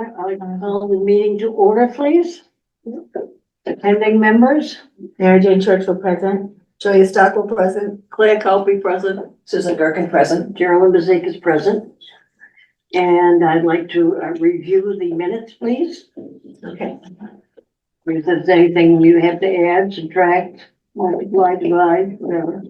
right, I'll call the meeting to order, please. Attending members, Mary Jane Churchill present. Julia Stockwell present. Claire Colby present. Susan Gerken present. Geraldine Bezick is present. And I'd like to review the minutes, please. Okay. If there's anything you have to add, subtract, multiply, divide, whatever.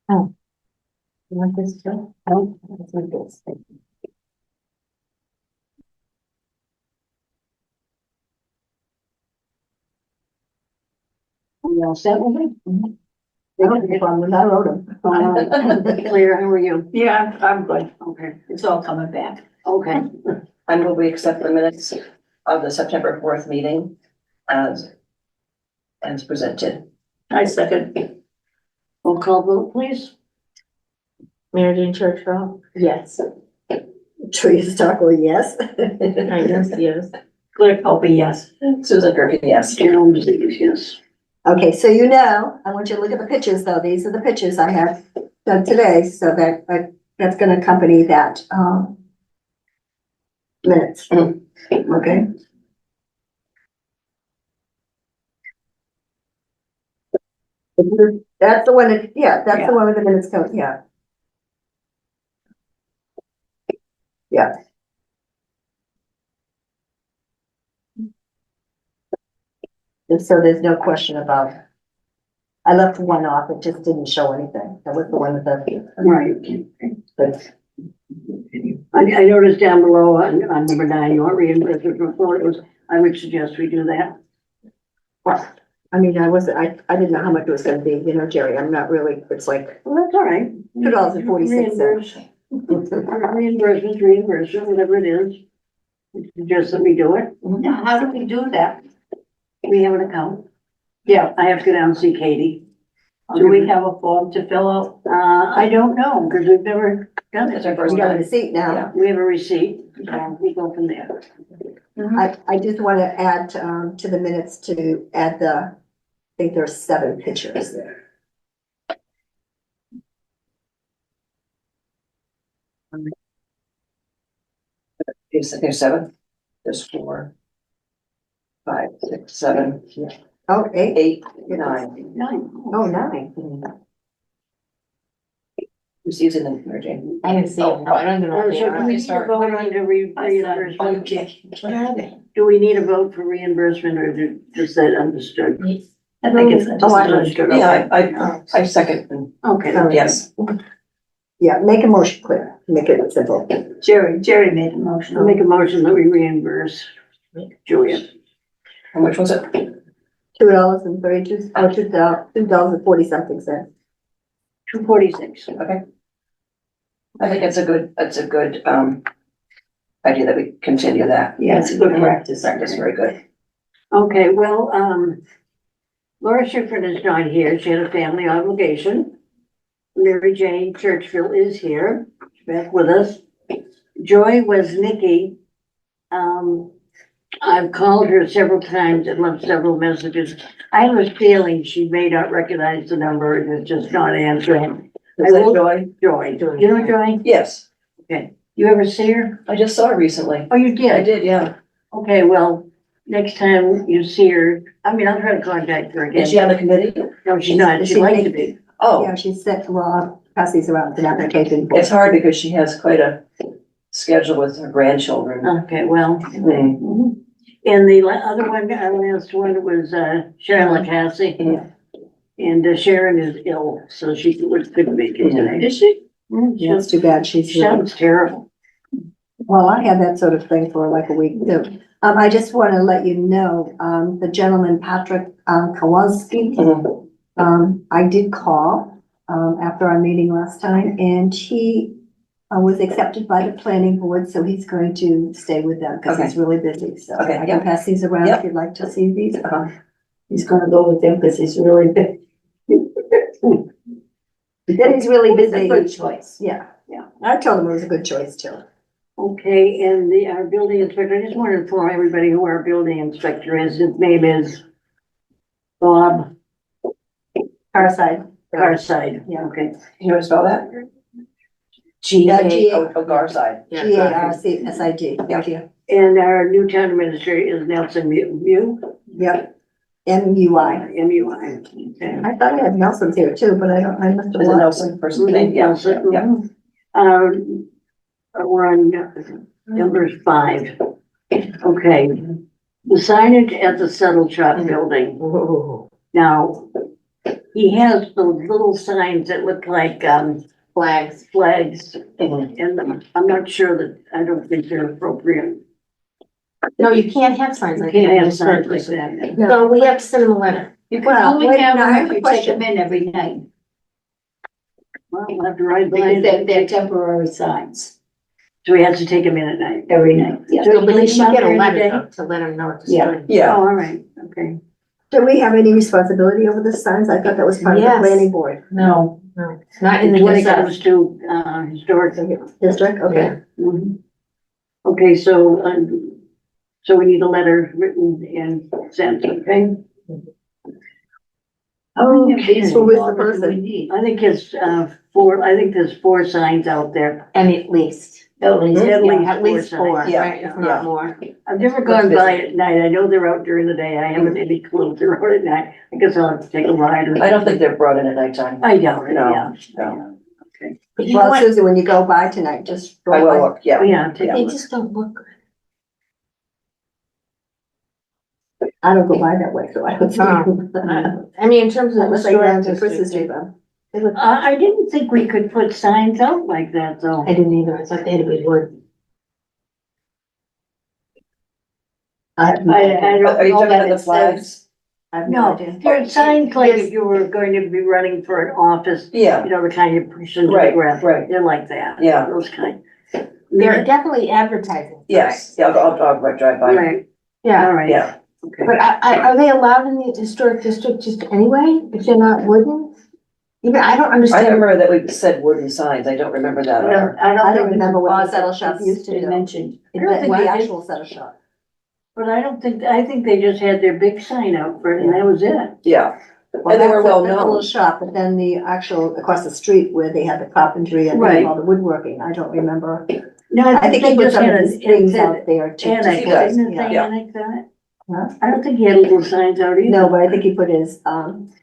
You want this too? Oh, that's what it is. We all set with it? I don't have a problem with that, I wrote them. Claire, how are you? Yeah, I'm good. Okay, It's all coming back. okay. I move we accept the minutes of the September 4th meeting as presented. I second. Roll call vote, please. Mary Jane Churchill, yes. Julia Stockwell, yes. Yes. Claire Colby, yes. Susan Gerken, yes. Geraldine Bezick is yes. Okay, so you know, I want you to look at the pictures though. These are the pictures I have done today, so that, that's gonna accompany that, minutes. Okay? That's the one that, yeah, that's the one with the minutes code, yeah. Yeah. And so there's no question about, I left one off, it just didn't show anything. That was the one with the, Right. but I noticed down below on number 9, you want reimbursement for photos. I would suggest we do that. well, I mean, I didn't know how much it was gonna be, you know, Jerry, I'm not really, it's like Well, that's all right. $2.46. Reimbursement, whatever it is. I suggest that we do it. Now, how do we do that? We have an account. Yeah, I have to go down and see Katie. do we have a form to fill out? I don't know, because we've never done That's it. our first We got a time. receipt now. Yeah. We have a receipt, and we go from there. I just want to add, to the minutes to add I think there's 7 pictures there. There's 7, there's 4, 5, 6, 7, Oh, 8. 8, 9. 9. Oh, 9. Who's using them, Mary Jane? I didn't see it, no, I don't know. So what they can are. we need a vote on the reimbursement? Okay. What are they? Do we need a vote for reimbursement, or is that understood? I think it's. Oh, I Understood, Yeah, okay. I second, Okay. yes. Yeah, make a motion clear, make it simple. Jerry made a motion. I'll make a motion that we reimburse Julia. How much was it? $2.32, or $2.40 something cents. 246. Okay. I think it's a good, idea that we continue that. Yeah, it's a good practice. Practice, very good. Okay, well, Laura Schifrin is not here. She had a family obligation. Mary Jane Churchville is here, she's back with us. Joy Woznicki, I've called her several times and left several messages. I have a feeling she may not recognize the number and is just not answering. Is that Joy? Joy, you know Joy? Yes, You ever see her? I just saw her recently. Oh, you I did? did, yeah. Okay, well, next time you see her, I mean, I'll try to contact her again. Is she on the committee? No, she's not. Is She'd she like to making- be. Oh, Yeah, she's set, well, I'll pass these around, it's an application. it's hard because she has quite a schedule with her grandchildren. Okay, well. Mm. And the other one, last one was Sharon Cassie. Yeah. And Sharon is ill, so she couldn't make it today. Is she? Yeah, it's too bad, She she's, sounds terrible. well, I had that sort of thing for like a week too. I just want to let you know, the gentleman, Patrick, Kowalski, Mhm. I did call, after our meeting last time, and he, was accepted by the planning board, so he's going to stay with them because he's really busy. So Okay, I yeah. can pass these around Yep. if you'd like to see these. He's gonna go with them because he's really big. Then he's really It's a good busy. choice. Yeah, yeah. I told him it was a good choice too. Okay, and our building inspector, I just want to inform everybody who our building inspector is. His name is Bob Carside. Carside. Yeah. Okay. You want to spell that? G-A- Oh, Garside. G-A-R-C-S-I-D. Thank you. And our new town administrator is Nelson Mew, Yep. M-U-I. M-U-I. Okay. I thought I had Nelson's here too, but I must have Is it lost. Nelson first name? Yeah, Nelson. yeah. We're on number 5. Okay. The signage at the Settle Shop building. Now, he has those little signs that look like, Flags. flags, Mhm. and I'm not sure that, I don't think they're appropriate. No, you can't have signs You like that. can't have It's signs hurtful. like that. So we have to send them a letter. You Well, can only wait, have no, I them have if a you take question. them in every night. Well, we'll have to ride by. Because they're temporary signs So he has to take them in at night. every night, yeah. So So, but he you should get a come out letter there though, to let them know it's Yeah. destroyed. Oh, Yeah, all right, okay. Do we have any responsibility over the signs? I thought that was part of the Yes. planning board. No, not in the When it Gazette. comes to, historic. District, okay. Yeah. Mhm. Okay, so we need a letter written and sent, okay? How many of these Who is the do we person? need? I think it's, I think there's 4 signs out there. And at least, At least, At yeah. least at least 4, signs. Yeah, right, if yeah. not more. I've never gone by at night. I know they're out during the day. I haven't any clue if they're out at night. I guess I'll have to take a ride or. I don't think they're brought in at nighttime. I doubt it, No, yeah. no. Okay. But you know Well, what? Susan, when you go by tonight, just. I roll will by. look, yeah. Yeah, take a They look. just don't look good. I don't go by that way, so I don't see. I mean, in terms of Unless I go historic down to Chris's district, Street. they look, I didn't think we could put signs out like that, though. I didn't either, I thought they had to be wood. I Are don't you know talking that about the it says. flags? I have no No, idea. there are signs like Yes. if you were going to be running for an office, Yeah, you know, the kind you push into the Right, ground. right. They're like that. Yeah. Those kind. They're definitely advertising. yes, yeah, I'll drive by. Right, Yeah, all right. Yeah, Okay. but are they allowed in the historic district just anyway, if they're not wooden? Even, I don't I understand. remember that we said wooden signs, I don't remember that. I don't think remember what the it's settle shop used to been do. mentioned. I don't think The they- actual settle shop. But I think they just had their big sign out for it and that was it. Yeah, Well, And they were that's a- well that's a known. little shop, but then the actual, across the street where they had the carpentry and Right. all the woodworking, I don't remember. No, I think he put just some had of an his things annex, out there to. annex, He does, didn't it say yeah. annex on it? Huh? I don't think he had little signs out either. No, but I think he put his,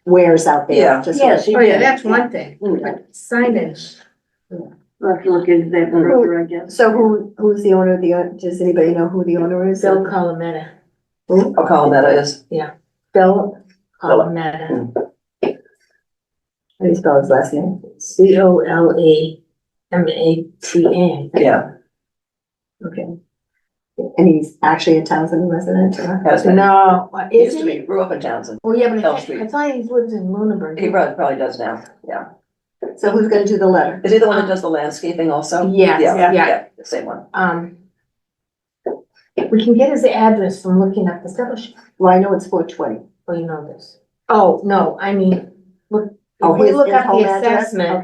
wares out there. Yeah. just Yes, like- he did. thing, but signage. We'll have to look into that further, I guess. So who's the owner of does anybody know who the owner is? Bill Colometta. I'll call him that is. Bill, Colometta. how do you spell his last name? Colemata. Yeah, Okay. And he's actually a Townsend resident, or? has been. No, He is used to he? be, grew up in Townsend. Well, yeah, but Elm I Street. thought he lives in Lunenburg. He probably does now, yeah. So who's gonna do the letter? Is he the one that does the landscaping also? Yes, Yeah, yeah. yeah, the same one. We can get his address from looking up the establishment. Well, I know it's 420. Oh, you know this. Oh, no, I mean, look, Oh, if we his- look his up the home address? assessment,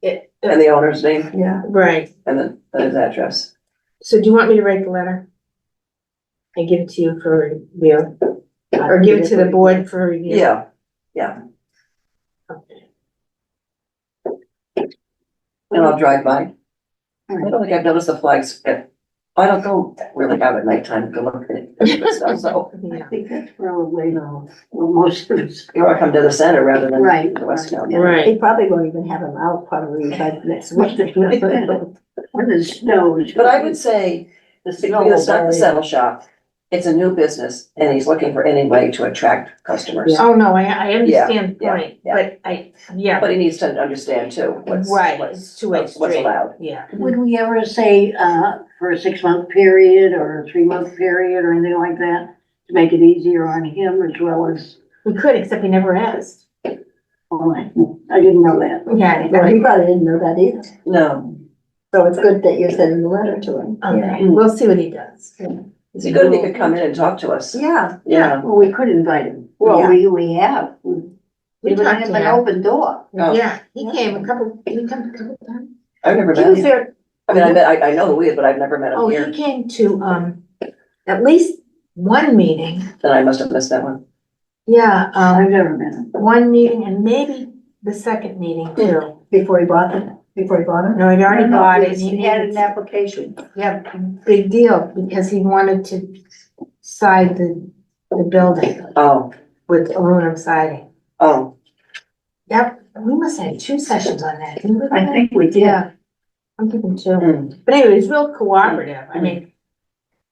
Okay, And the owner's name yeah. right. and then his address. So do you want me to write the letter? And give it to you for review, or give it to the board for review? Yeah, Okay. and I'll drive by. I don't think I've noticed the flags. I don't go really out at nighttime to look at it, so. I Yeah. think that's probably, well, most of it's. You want to come to the center rather than Right, the west town. right. Right. They probably won't even have him out probably by next week. When it snows. But I would say, The snow because will it's not the bury it. saddle shop, it's a new business and he's looking for any way to attract customers. Oh, no, I understand the Yeah, point, yeah. but yeah, But he needs to understand too, right, what's it's two-way what's street, allowed. yeah. Would we ever say, for a 6-month period or a 3-month period or anything like that? To make it easier on him as well as, We could, except he never asked. oh, I didn't know that. Yeah, Well, he probably didn't know that either. No, So it's good that you're sending the letter to him. Okay, we'll see what he does. Is it good if he could come in and talk to us? Yeah, Yeah. Well, we could invite him. Well, Yeah. we have. We Given talked him to an him. open door. Oh. Yeah, he came a couple times. I've never He met was him. there, I mean, I know who he is, but I've never met him oh, he here. came to, at least one meeting. Then I must have missed that one. Yeah, I've never met him. one meeting and maybe the second meeting too. before he bought it. No, he'd already No, bought it. He had an application. Yeah, big deal, because he wanted to side the building Oh, with aluminum siding. oh, Yep, we must have had 2 sessions on that, didn't we? I think we did. Yeah, I'm thinking 2. Hmm. But anyway, he's real cooperative. I mean,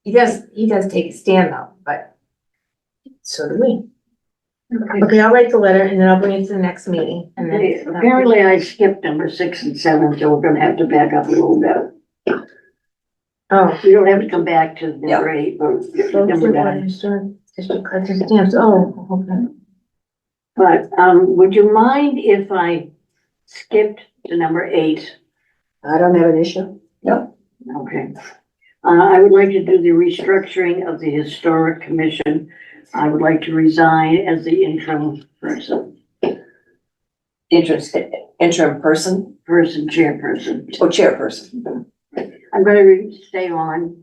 he does take a stand though, but so do we. Okay, I'll write the letter and then I'll bring it to the next meeting and Okay, then. apparently I skipped number 6 and 7, so we're gonna have to back up a little bit. Oh. We don't have to come back to number 8, but number 9. District cards and stamps, oh, okay. But, would you mind if I skipped to number 8? I don't have an issue. Okay. I would like to do the restructuring of the Historic Commission. I would like to resign as the interim person, interim person, chairperson. oh, chairperson. I'm gonna stay on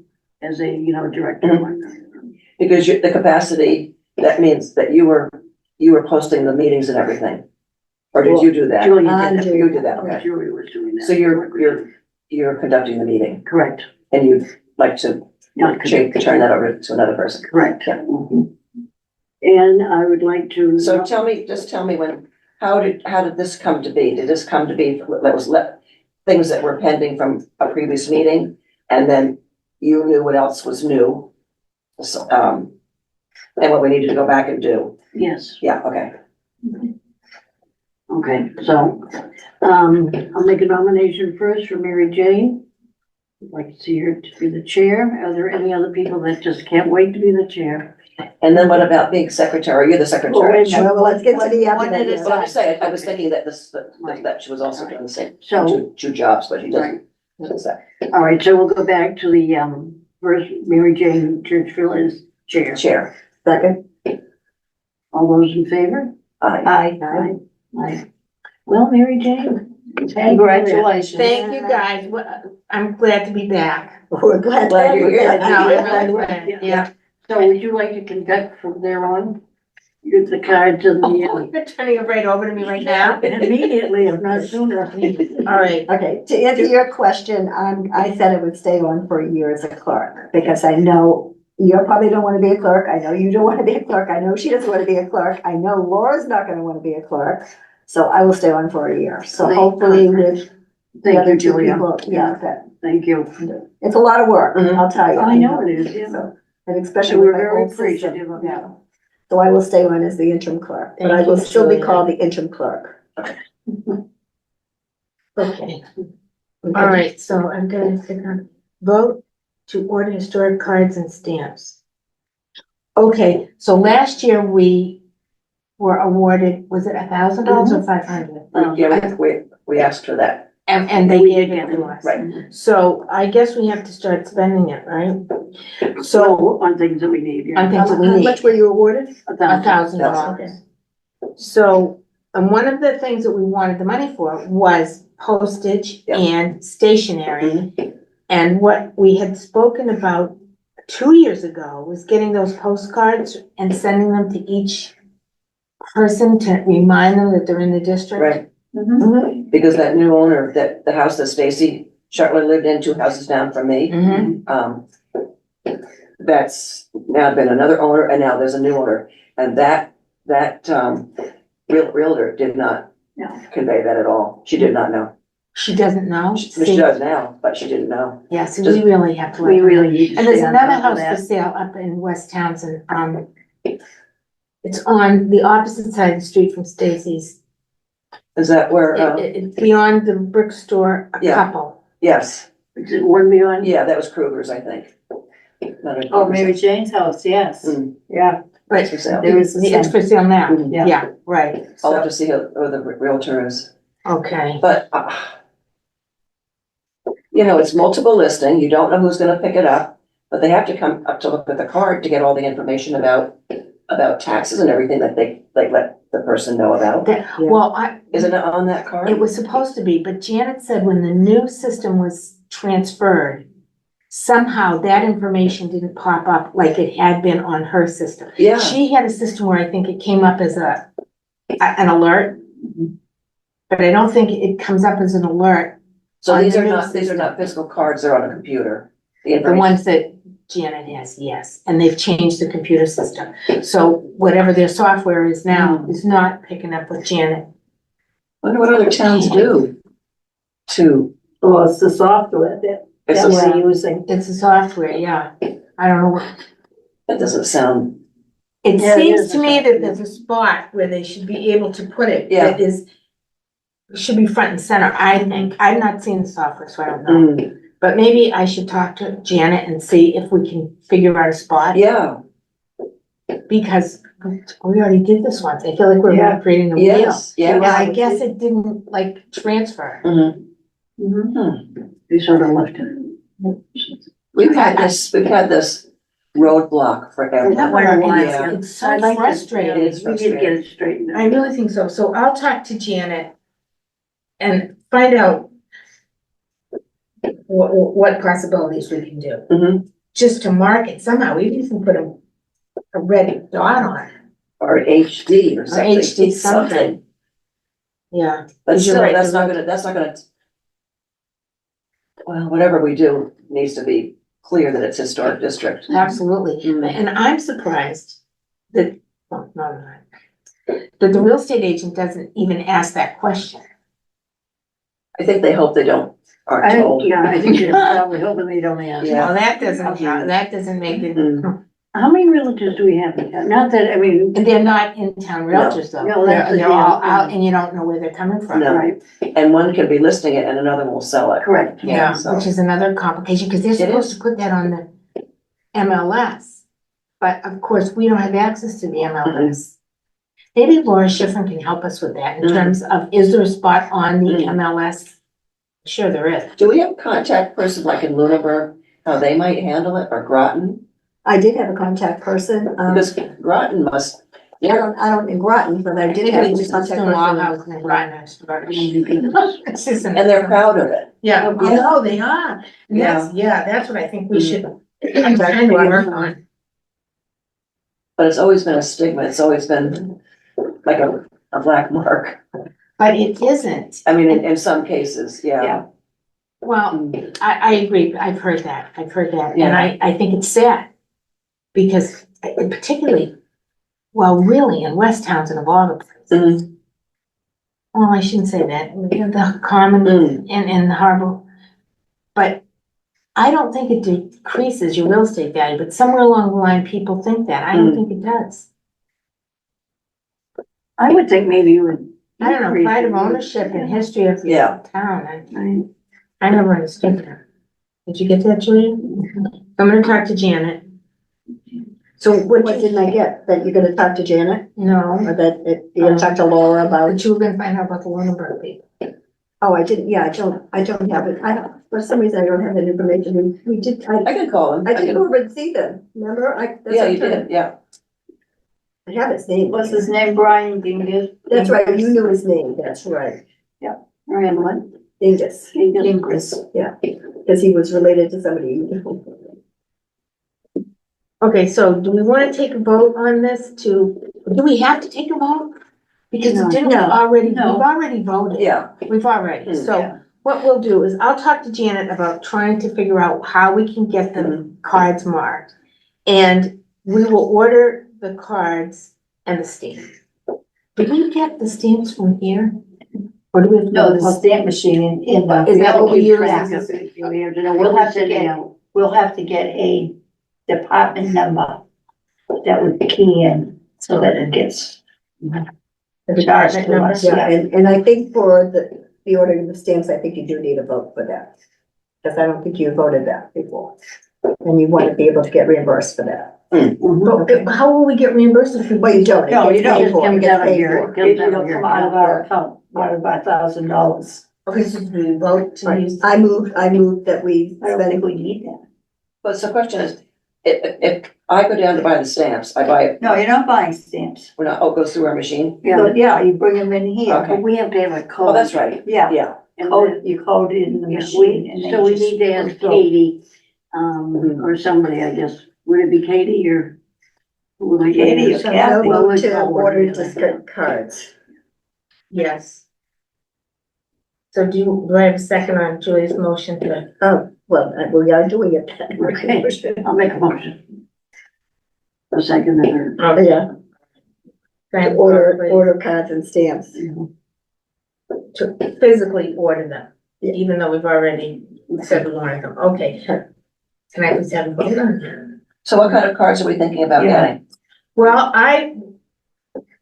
as a, director. Because the capacity, that means that you were posting the meetings and everything. Or did you do that? Julia did that. You did that, okay. Julia was doing that. So you're conducting the meeting Correct. and you'd like to Not turn that over to another person. Correct. Yeah. Mhm. And I would like to. So just tell me how did this come to be? Did this come to be, that was things that were pending from a previous meeting? And then you knew what else was new? So, and what we needed to go back and do? Yes, Yeah, okay. okay, so, I'll make a nomination first for Mary Jane. I'd like to see her to be the chair. Are there any other people that just can't wait to be the chair? And then what about being secretary? You're the secretary. Well, let's get to the One at a other. But I'm just saying, I was thinking that that she was also doing the same, So, two jobs, but she right, doesn't. all right, so we'll go back to the, first, Mary Jane Churchville is chair. Chair. Second. All those in favor? Aye. Aye. Aye. Well, Mary Jane. Congratulations. Thank you, guys. I'm glad to be back. We're glad. Glad you're here. No, I really would, yeah. So would you like to conduct from there on? Give the card to Oh, the, you're turning it right over to me right now? immediately, if not sooner. All right. Okay, to answer your question, I said I would stay on for a year as a clerk, because I know you probably don't want to be a clerk, I know you don't want to be a clerk, I know she doesn't want to be a clerk, I know Laura's not gonna want to be a clerk, so I will stay on for a year, so hopefully with the Thank other you, two Julia. people, yeah, that, Thank you. it's a lot of work, Mhm. I'll tell you. I know it is, yeah. So, and especially And with we're my very old system, appreciative of yeah. that. So I will stay on as the interim clerk, but I Thank will you, still be Julia. called the interim clerk. Okay. All right, so I'm gonna click on vote to order historic cards and stamps. Okay, so last year we were awarded, was it $1,000 or 500? Yeah, we asked for that, And they We gave did it get to it. us. right? So I guess we have to start spending it, right? So So on things that we need, yeah. on things that we How need. much were you awarded? $1,000. So, and one of the things that we wanted the money for was postage Yeah. and stationery. And what we had spoken about 2 years ago was getting those postcards and sending them to each person to remind them that they're in the district. Right, Mhm. because that new owner, that the house that Stacy Shartler lived in, 2 houses down from me, Mhm. that's now been another owner, and now there's a new owner, and that realtor did not No. convey that at all. She did not know. She doesn't know. She See? does now, but she didn't know. Yeah, so we really have to. We let her know. really need to And there's stay on another top of house for that. sale up in West Townsend, it's on the opposite side of the street from Stacy's. Is that where, It's beyond the brick store, a Yeah. couple. yes, Is it one beyond? yeah, that was Kruger's, I think. Oh, Mary Jane's house, yes. Mm. Yeah. It's for sale. There is It's for sale now, Mhm. yeah, right, I'll so, have to see who the realtor is, okay. but, you know, it's multiple listing, you don't know who's gonna pick it up, but they have to come up to look at the card to get all the information about taxes and everything that they let the person know about. Well, Isn't it on that card? it was supposed to be, but Janet said when the new system was transferred, somehow that information didn't pop up like it had been on her system. Yeah, She had a system where I think it came up as an alert. But I don't think it comes up as an alert, so on these the are new not system. physical cards, they're on a computer. The the information. ones that Janet has, yes, and they've changed the computer system. So whatever their software is now is not picking up what Janet. Wonder what other towns do to, Well, it's the software that it's that a, we're using. It's a software, yeah. I don't know what, that doesn't sound, it Yeah, it seems is to a me that software. there's a spot where they should be able to put it. Yeah. That is, should be front and center, I think. I've not seen the software, so I don't know. But maybe I should talk to Janet and see if we can figure out a spot. yeah, Because we already did this once. I feel like we're Yeah. recreating the wheel. yes, And yeah. I guess it didn't like transfer. Mhm. We sort of left it. We've had this roadblock forever. That Quite a while, Yeah. It's so I like it. frustrating. It is We need to get it straightened I out. really think so. So I'll talk to Janet and find out what possibilities we can do. Mhm. Just to mark it somehow. We even put a red dot on it. Or HD or something. HD something. Yeah. But You're still, right, that's the not gonna. Well, whatever we do needs to be clear that it's historic district. Absolutely. Mm. And I'm surprised that, well, no, I'm not. That the real estate agent doesn't even ask that question. I think they hope they aren't told. I think they're probably hoping they don't answer. Yeah. Well, that doesn't make it, Mm. How many realtors do we have in town? Not that, I mean, and they're not in-town realtors though. No, that's They're the all deal. out and you don't know where they're coming from. No. right, And one could be listing it and another will sell it. correct. Yeah, So- which is another complication, because they're It supposed is. to put that on the MLS. But of course, we don't have access to the MLS. Maybe Laura Schifrin can help us with that in Mhm. terms of, is there a spot on the Mhm. MLS? Sure there is. Do we have a contact person like in Lunenburg, how they might handle it, or Groton? I did have a contact person, Because Groton must, I don't in Groton, but I did have a It's contact just a law person. house in Groton. It's just an- and they're proud of it. Yeah, I know, they are. And that's what I think we should, I'm trying to work on. But it's always been a stigma, it's always been like a black mark. But it isn't. I mean, in some cases, yeah. Yeah. Well, I agree, I've heard that, and Yeah. I think it's sad. Because particularly, well, really in West Townsend of all the places. Mhm. Well, I shouldn't say that, the common Mm. in the harbor. But I don't think it decreases your real estate value, but somewhere along the line, people think that, I don't think it does. I would think maybe you would. I don't know, pride of ownership and history of the Yeah. town, Right. I never understood that. Did you get that, Julia? I'm gonna talk to Janet. So What what you, didn't I get? That you're gonna talk to Janet, no, or that you're gonna talk to Laura about? but you were gonna find out about the Lunenburg people. Oh, I didn't, yeah, I don't have it. For some reason, I don't have that information. We did, I can call him. I did go over and see them, remember? Yeah, you did, yeah. I have his name. What's his name, Brian Dingus? That's right, you knew his name, that's right. Ryan, what? Dingus, Ingris. because he was related to somebody you knew. Okay, so do we wanna take a vote on this do we have to take a vote? Because No. didn't we already, we've No. already voted. Yeah, We've already, Mm. so Yeah. what we'll do is I'll talk to Janet about trying to figure out how we can get the cards marked. And we will order the cards and the stamp. Did we get the stamps from here? Or do we have to? No, the stamp machine in the. Is that what we use? We have to know We'll what have we're to sending get, out. we'll have to get a department number that would key in so that it gets The charged department to number? us. Yeah, and I think for the ordering of the stamps, I think you do need a vote for that. Because I don't think you voted that before. And you want to be able to get reimbursed for that. But how will we get reimbursed if we? Well, you don't. It No, you gets don't. paid Just for. It comes gets out of paid your- for. Comes out of It'll your come out of our account, out of our $1,000. Okay, so we vote to use. I move that we I don't think spend, we need that. But so the question is, if I go down to buy the stamps, I buy it, No, you're not buying stamps. we're not, oh, it goes through our machine? Yeah, But yeah, you bring them in here. Okay. but we have to have a code. Oh, that's right, Yeah, yeah. And code, you code it in the yeah, machine and then so we just need to ask go. Katie, Mhm. or somebody, I guess. Would it be Katie or? who would I Katie use? or so Kathy. no Well, move we to call her, order yeah. district cards. Yes. So do I have a second on Julie's motion to? Oh, well, we are doing it. Okay. I'll make a motion. A second or. Oh, Yeah, to order cards and stamps. To physically order them, Yeah. even though we've already said we wanted them, okay. Can I please have a vote on that? So what kind of cards are we thinking about Yeah. getting? Well, I,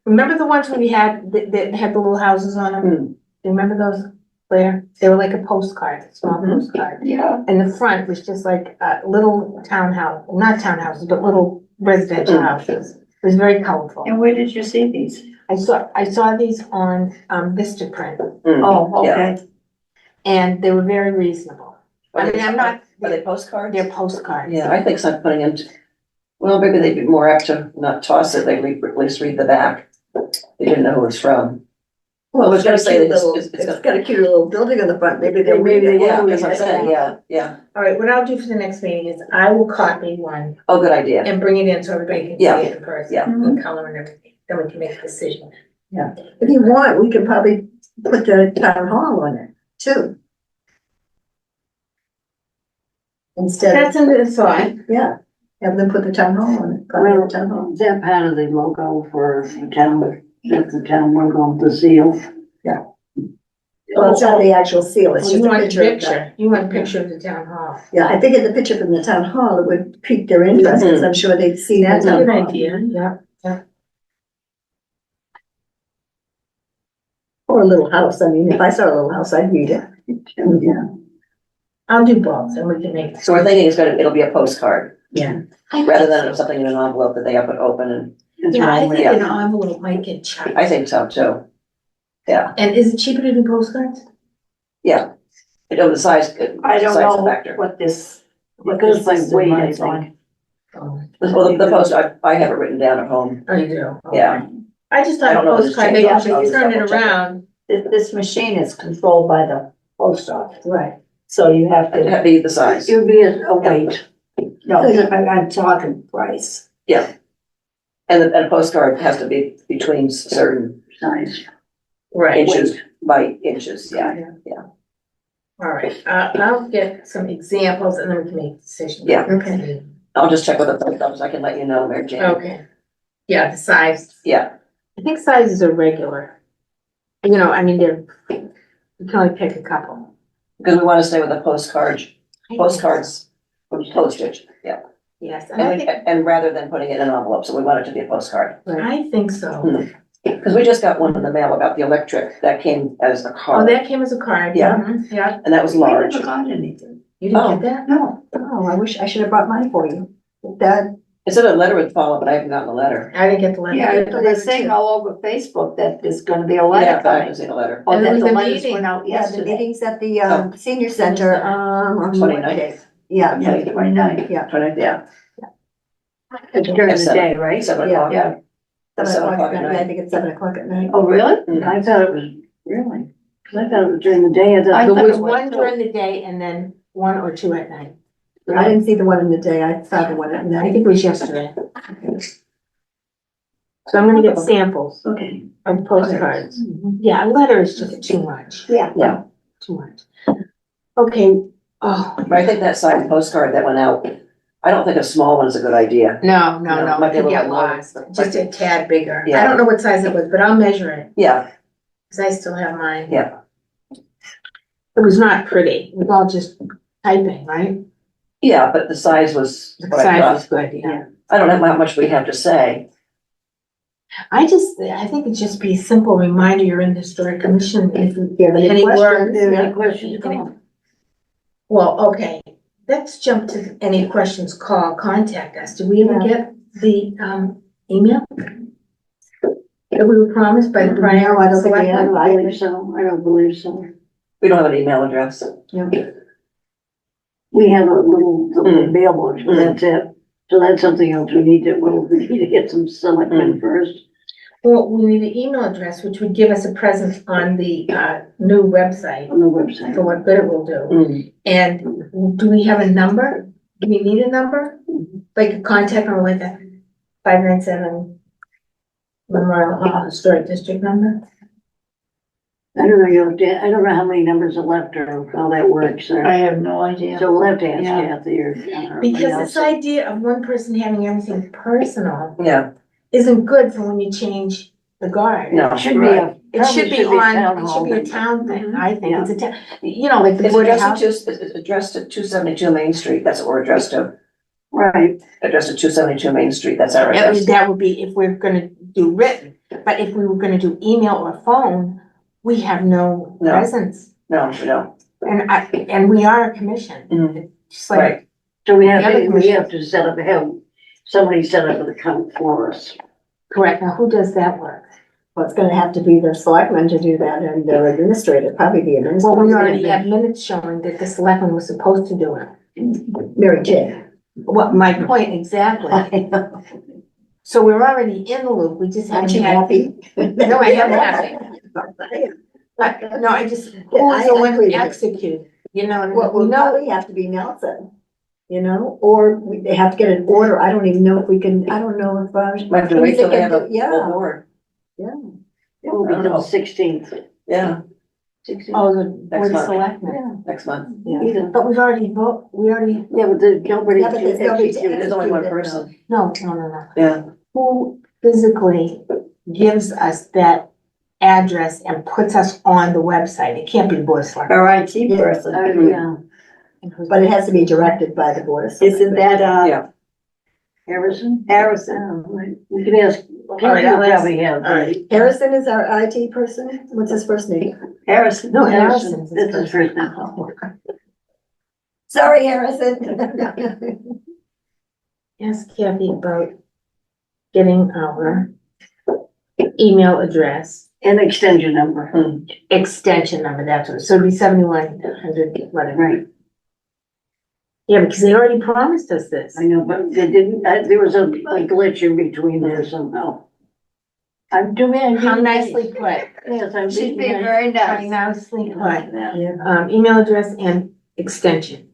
remember the ones we had, that had the little houses on them? Hmm. Do you remember those, Claire? They were like a postcard, a small postcard. Yeah, And the front was just like a little townhouse, not townhouses, but little residential houses. It was very colorful. and where did you see these? I saw these on, Vistaprint, Hmm. Oh, Yeah. okay. and they were very reasonable. I mean, I'm not, Are they postcards? they're postcards. Yeah, I think so, putting them, well, maybe they'd be more apt to not toss it, they'd at least read the back. They didn't know who it's from. Well, I was gonna say that it's got a cute little building on the front, maybe they'll read it. Yeah, that's what I'm saying, yeah, yeah. All right, what I'll do for the next meeting is I will copy one Oh, good idea. and bring it in so everybody can see Yeah, it in person, yeah. in color and everything. Then we can make a decision. If you want, we can probably put the town hall on it too. Instead of, That's under the thought. yeah, have them put the town hall on it, call Well, it town hall. is that part of the logo for the town, that's the town logo, the seal? Well, it's not the actual seal, it's Oh, you just a want a picture of that. picture, you want a picture of the town hall. Yeah, I think in the picture from the town hall, it would pique their interest, because I'm sure they'd see that. That's a good idea, yeah. Or a little house, I mean, if I saw a little house, I'd read it. Yeah. I'll do both and we can make. So we're thinking it'll be a postcard, Yeah. rather than something in an envelope that they have to open, and That's Yeah, I right. think Yeah. an envelope might get chucked. I think so too. Yeah, And is it cheaper to do postcards? yeah. You know, the size, I don't size know factor. what this. It goes by system weight, I runs on. think. Oh, Well, the post, I have it written down at home, you do? yeah. I just I thought a don't know if it's postcard, changed. maybe Yeah, if you I'll turn it double check it. around. This machine is controlled by the post office, Right. so you have It'd to, have to be the size, It would be a weight. no, I'm talking price. and a postcard has to be between certain Size. Right. inches by inches, yeah. All right, I'll get some examples and then we can make a decision. Yeah. Okay. I'll just check with the post office, I can let you know, Mary Jane. Okay. Yeah, the size. Yeah, I think sizes are regular. You know, I mean, you can only pick a couple. because we want to stay with the postcards from postage, yeah. Yes, and I And, think, and rather than putting it in an envelope, so we want it to be a postcard. I think so. Because we just got one in the mail about the electric, that came as a Oh, card, that came as a card. Yeah. Mhm, yeah. and that was We large. never got anything. You didn't Oh. get that? No, Oh, I wish, I should have brought mine for you. That, It said a letter would follow, but I haven't gotten a letter. I didn't get the letter. yeah, the they're letter saying too. all over Facebook that there's gonna be a Yeah, letter but I haven't coming. seen a letter. Or And it that was the a letters meeting. went out yeah, the yesterday. meeting's at the, senior center, on 29th. Monday. Yeah, Yeah, 29. yeah. Yeah, It's during the Seven. day, right? 7 Yeah. o'clock. Yeah, 7 o'clock at night, I think it's 7 o'clock at night. oh, really? I thought it was, really? Cause I thought it was during the day. I thought. I There thought was it was one too. during the day and then one or two at night. I didn't see the one in the day, I saw the one at I night. think it was yesterday. So I'm gonna get samples Okay. of postcards. Yeah, a letter is just too much, Yeah. too much. Okay, oh, But I think that size postcard that went out, I don't think a small one is a good idea. no, No, might it be a could get little longer. lost, just a tad bigger. I Yeah. don't know what size it was, but I'll measure it, Yeah, cause I still have mine. Yeah. It was not pretty, it was all just typing, right? yeah, but the size was The what I size thought. was good, yeah. I don't know how much we have to say. I think it'd just be a simple reminder you're in the historic commission. If you Yeah, Any questions? words? Any Yeah. questions? Come on. Well, okay, let's jump to any questions, contact us. Did we ever get the, email? That we were promised by the prior No, I don't think we selectman? have. I don't believe so. I don't believe so. We don't have an email address. We have a little mailbox, but that's it. So that's something else we need to get some selectmen first Well, we need an email address, which would give us a presence on the, new website on the website. for what good it will do. Mm. And do we have a number? Do we need a number? Like a contact number, like a 597 Memorial Hall Historic District number? I don't know, I don't know how many numbers are left or how that works, or, I have no idea. so we'll have to ask Yeah. Kathy or. Because this idea of one person having everything personal Yeah, isn't good for when you change the guard. no. It should be a. It should be probably on, it hall should be a thing. town thing, Mhm. I think, Yeah. it's a town, you know, like the It's Board of addressed Health. to, it's addressed to 272 Main Street, that's what we're addressed to. Right, Addressed to 272 Main Street, that's our That would, address. that would be if we're gonna do written, but if we were gonna do email or phone, we have no No. presence. No, we don't. And we are a commission, Mhm. just like, Right, so we The other have to set up, have somebody set up an account for us. correct, now who does that work? Well, it's gonna have to be the selectmen to do that and their administrator, probably the Well, administrator. we already have minutes showing that the selectman was supposed to do it. Mary Jane. What, my point exactly, so we're already in the loop, we just Aren't haven't you had. happy? No, I am happy. But, no, I just, who is I the one agree who with you. executed, you know, Well, we we know, probably have to be Nelson, you know, or they have to get an order. I don't even know if we can, I don't know if, we have to wait till they have a full Yeah. board. yeah. It will be I don't till know. the 16th. Yeah, 16th. oh, the Board of month. Selectmen. next month. Yeah. But we've already we already, Yeah, but nobody. Yeah, but there's nobody to There's only one execute it, person. no, no. Yeah, Who physically gives us that address and puts us on the website? It can't be the Board of Selectmen. Our IT person. Yeah, But it has to be directed by the board. of Isn't that, Yeah. Harrison? Harrison? We can ask, right, Kathy I'll will ask- probably have. all right. Harrison is our IT person. What's his first name? Harrison. No, Harrison, Harrison's that's his first name. Sorry, Harrison. Ask Kathy about getting our email address, And extension number. extension number, that's what, so it'd be 7100, whatever. Right, Yeah, because they already promised us this. I know, but they didn't, there was a glitch in between there somehow. I'm doing. How nicely put, Yes, I'm. She's being being nice. very very nice. nicely put. Yeah. Email address and extension.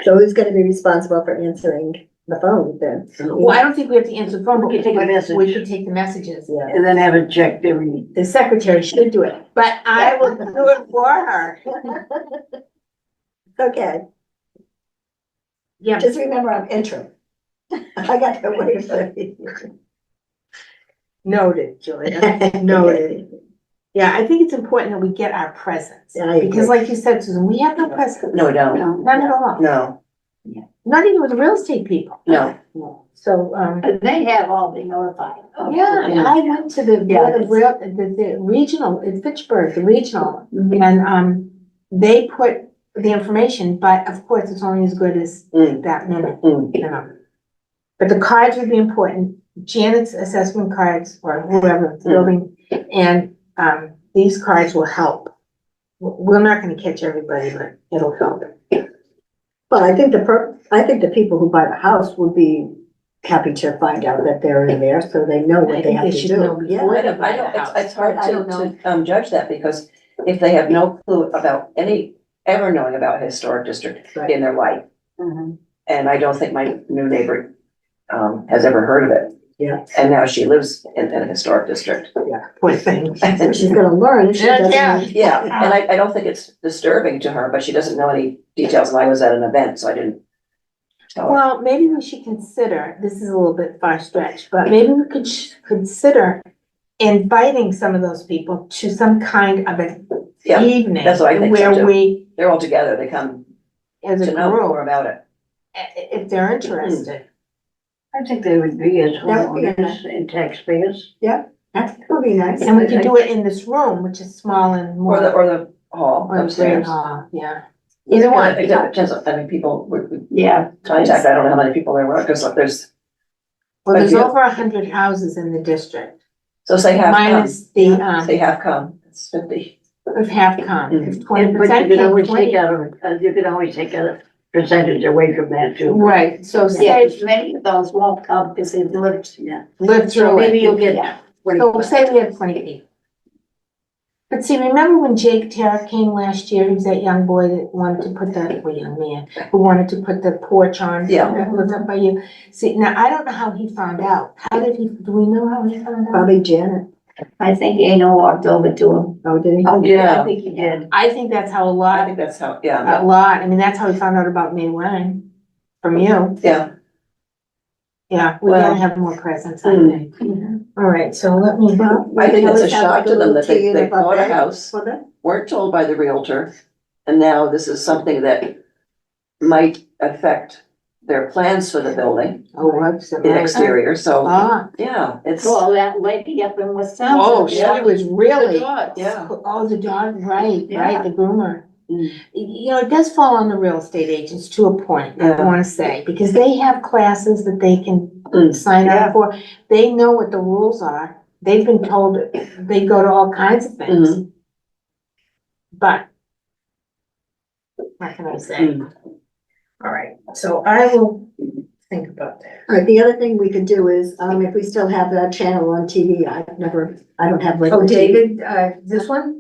So who's gonna be responsible for answering the phone then? Well, I don't think we have to answer the phone, but We can take a message. we can take the messages. Yeah. And then have it checked every, The secretary should do it, but I will do it for her. Okay, Yeah, just remember I'm interim. I got to wait for you. noted, Julia, noted. Yeah, I think it's important that we get our presence, Yeah, I agree. because like you said, Susan, we have no presence, No, we don't. none at all, No, not even with the real estate people. no. So, And they have all been notified. yeah, I went to the, Yeah, the regional, in Fitchburg, the regional, and, they put the information, but of course, it's only as good as Mm, that minute, mm. you know. But the cards would be important, Janet's assessment cards, or whoever, the building, and, these cards will help. We're not gonna catch everybody, but it'll help. Well, I think the people who buy the house would be happy to find out that they're in there, so they know I what they think have they to should do. know Yeah. before. I don't, it's hard I don't to judge that because if they have no clue about ever knowing about a historic district Right. in their life, Mhm. and I don't think my new neighbor, has ever heard of it. Yeah. And now she lives in a historic district. Poor thing. So she's gonna learn if she Yeah, doesn't. yeah. Yeah, and I don't think it's disturbing to her, but she doesn't know any details, and I was at an event, so I didn't tell her. Well, maybe we should consider, this is a little bit far stretched, but maybe we could consider inviting some of those people to some kind of an Yeah, evening. that's what I think so, Where too. we, they're all together, they come as a to know group, more about it. if they're interested. I think they would be as That would be homeowners and taxpayers. That would be nice. And we could do it in this room, which is small and Or the, more. or the hall Or the upstairs. hall, yeah. Either one. It depends on, I mean, people, we Yeah. contact, I don't know how many people there were, because there's, Well, there's But you- over 100 houses in the district, so say half come, minus the, say half come. It's 50. if half come, if twenty And, but percent you could came, always take 20. out, you could always take a percentage away from that too. Right, so Yeah, say, many of those won't come because they've lived. Yeah. live So through maybe it. you'll get Yeah. So say we had 20 people. But see, remember when Jake Terra came last year, he was that young boy that wanted to put the, well, young man, who wanted to put the porch on. Yeah. That was up by you. See, now, I don't know how he found out. How did he, do we know how he found out? Probably Janet. I think Ano walked over to him. Oh, did he? Oh, yeah. I think you did. I think that's how a I lot, think that's how, yeah, I mean, that's how he found out about May Wang, from you. yeah. Yeah, we Well, gotta have more presence, I hmm. think. All right, so let me, I think it's a shock to them that they bought a house, For that? weren't told by the realtor, and now this is something that might affect their plans for the building, oh, whoops. the exterior, so, Ah, yeah, it's, Well, that lady up in Wisconsin. oh, she was really. yeah. Oh, the dog, right, Yeah. the groomer. Mm. You know, it does fall on the real estate agents to a point, I Yeah. wanna say, because they have classes that they can Mm. sign Yeah. up for. They know what the rules are. They've been told, they go to all kinds of things. Mhm. But what can I say? Mm. All right, so I will think about that. All right, the other thing we could do is, if we still have that channel on TV, I don't have regular Oh, TV. David,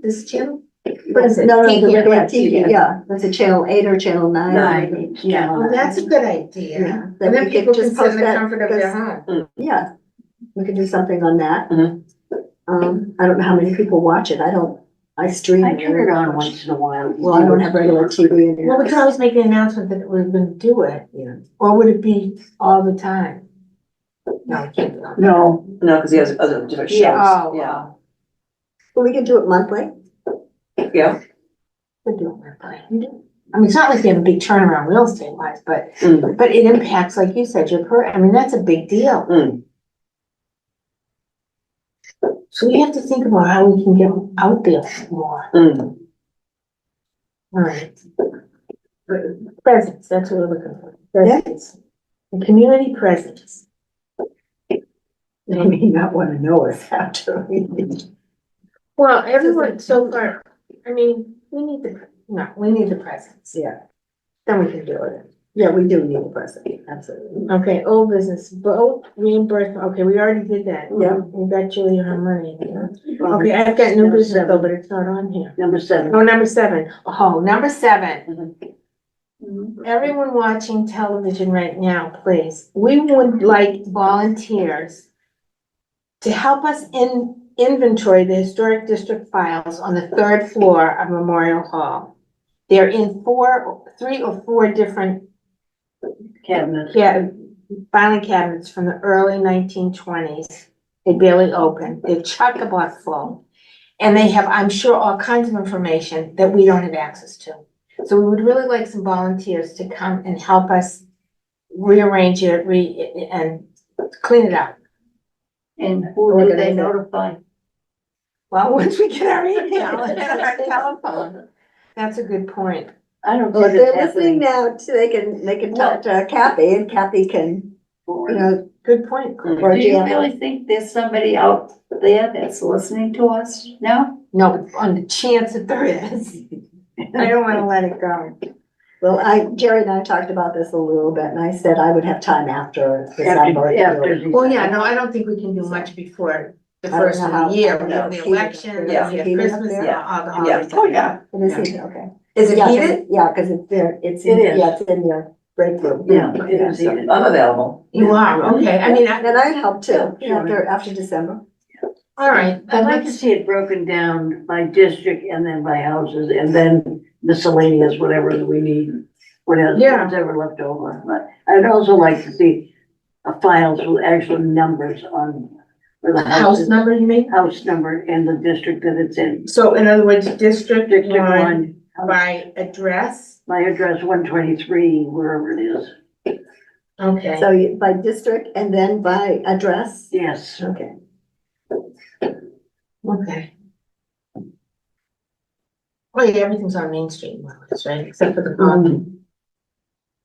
this channel? What is it? No, the Thinking regular Black TV, yeah, that's a channel 8 or channel 9. Nine. Yeah. Oh, that's a good idea. Yeah. And That then we could people can just sit in post the that, comfort of their because- home. Yeah, we could do something on that. Mhm. I don't know how many people watch it, I stream. I turn it on once in a while. Well, I don't have regular TV in Well, we here. can always make an announcement that we're gonna do it, Yeah. or would it be all the time? No, we can't do that. No, No, because he has other different shows, Yeah, oh, yeah, But we can do it monthly. yeah. We're doing that, but I mean, it's not like you have a big turnaround real estate wise, but Mm. it impacts, like you said, I mean, that's a big deal. Mm. So we have to think about how we can get out there more. Mm. All right. Presence, that's what we're looking for. Presence. And community presence. They may not wanna know us after. Well, everyone so far, I mean, we need the presence. Yeah, Then we can do it. yeah, we do need a president, absolutely. Okay, old business, vote reimbursement, okay, we already did that. Yeah. We got Julia her money. Okay, I've got new business though, but it's not on here. Number 7. Oh, number 7. Oh, number 7. Mhm. Everyone watching television right now, please, we would like volunteers to help us inventory the historic district files on the 3rd floor of Memorial Hall. They're in 3 or 4 different Cabinet. filing cabinets from the early 1920s. They barely open. They're chock-a-block full. And they have, I'm sure, all kinds of information that we don't have access to. So we would really like some volunteers to come and help us rearrange it, and clean it out. And who do they notify? Well, once we get our email and our telephone. That's a good point. I don't Well, if think it's they're listening happening. now, they can talk to Kathy, and Kathy can, you know, Good point. or Do you Janet. really think there's somebody out there that's listening to us? No? No, on the chance that there is. I don't wanna let it go. Well, Jerry and I talked about this a little bit, and I said I would have time after December. After. Well, yeah, no, I don't think we can do much before the I don't first know of how- the year. I don't We have know the if election, we Yeah. have Heated up Christmas, there? all the Yeah. holidays. Oh, yeah. It is Yeah. heated, okay. Is it Yeah, 'cause heated? Yeah, cause it's there, it's, It is. yeah, it's in your break room. Yeah, it is So heated. I'm available. You are, okay, I mean, And I'd help too, Yeah. after December. all right. I'd like to see it broken down by district and then by houses and then miscellaneous, whatever that we need. Yeah. Whatever left over. But I'd also like to see files with actual numbers on where the House number, you mean? house number and the district that it's in. So in other words, District District 1 1, by address? my address 123, wherever it is. Okay. So by district and then by address? Yes. Okay. Okay. Oh, yeah, everything's on Main Street, more or less, right, except for the pond.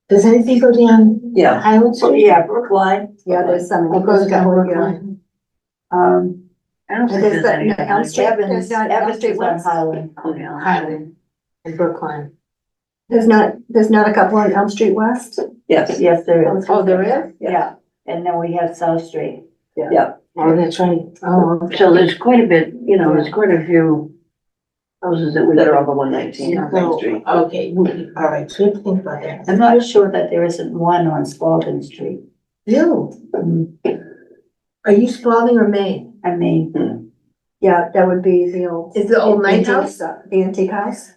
Does anything go down Yeah. Highland Oh, Street? yeah, Brookline. Yeah, there's some. It goes down Yeah. Brookline. I don't think There's there's that, any. no, Elm Street, there's Evans, not Elm Evans Street is on West. Highland. Oh, yeah. Highland and Brookline. There's not a couple on Elm Street West? Yes, Yes, there is. Oh, there is? Yeah, and then we have South Street. Oh, that's right. Oh, okay. So there's quite a bit, there's quite a few houses that we. that are over 119 Main So, Street. okay, all right, so we have to think about that. I'm not sure that there isn't one on Spalding Street. You, are you Spalding or Maine? I mean, Yeah, that would be the old. Is the old night antique house? stuff, The antique house?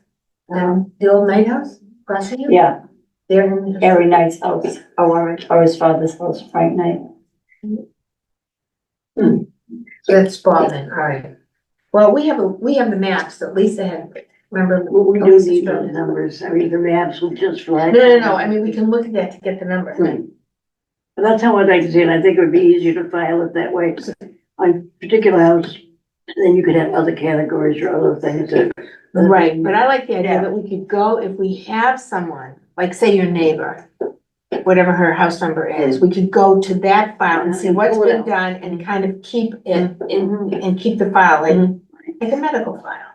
The old night house? Across from you? yeah, There in. Harry Knight's house, Oh, all right. or his father's house, Frank Knight. That's Spalding, all right. Well, we have the maps that Lisa had, remember? We Oh, do Lisa's need drawing. those numbers, I mean, the maps will just flag. No, I mean, we can look at that to get the number. Right. And that's how I'd like to see it, I think it would be easier to file it that way, on particular house, then you could have other categories or other things that. Right, but I like the idea Yeah. that we could go, if we have someone, like say your neighbor, whatever her house number is, we could go to that file and see what's been done and kind of keep it in, and keep the file, like a medical file.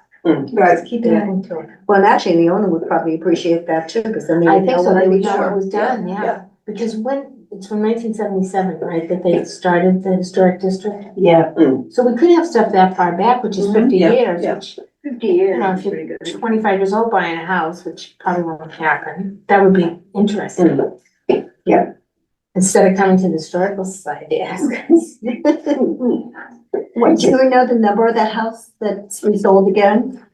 Right. Keep adding to it. Well, and actually, the owner would probably appreciate that too, because then they I would think know so, when they they would be know what sure. was done, yeah, because it's from 1977, right, that they started the historic district? Yeah, So we could have stuff that far back, which is 50 Yeah, years, yeah. which, 50 years, you know, if is pretty you're good. 25 years old buying a house, which probably won't happen, that would be interesting. Yeah. Instead of coming to the historical society, ask us. What, do you know the number of that house that's resold again?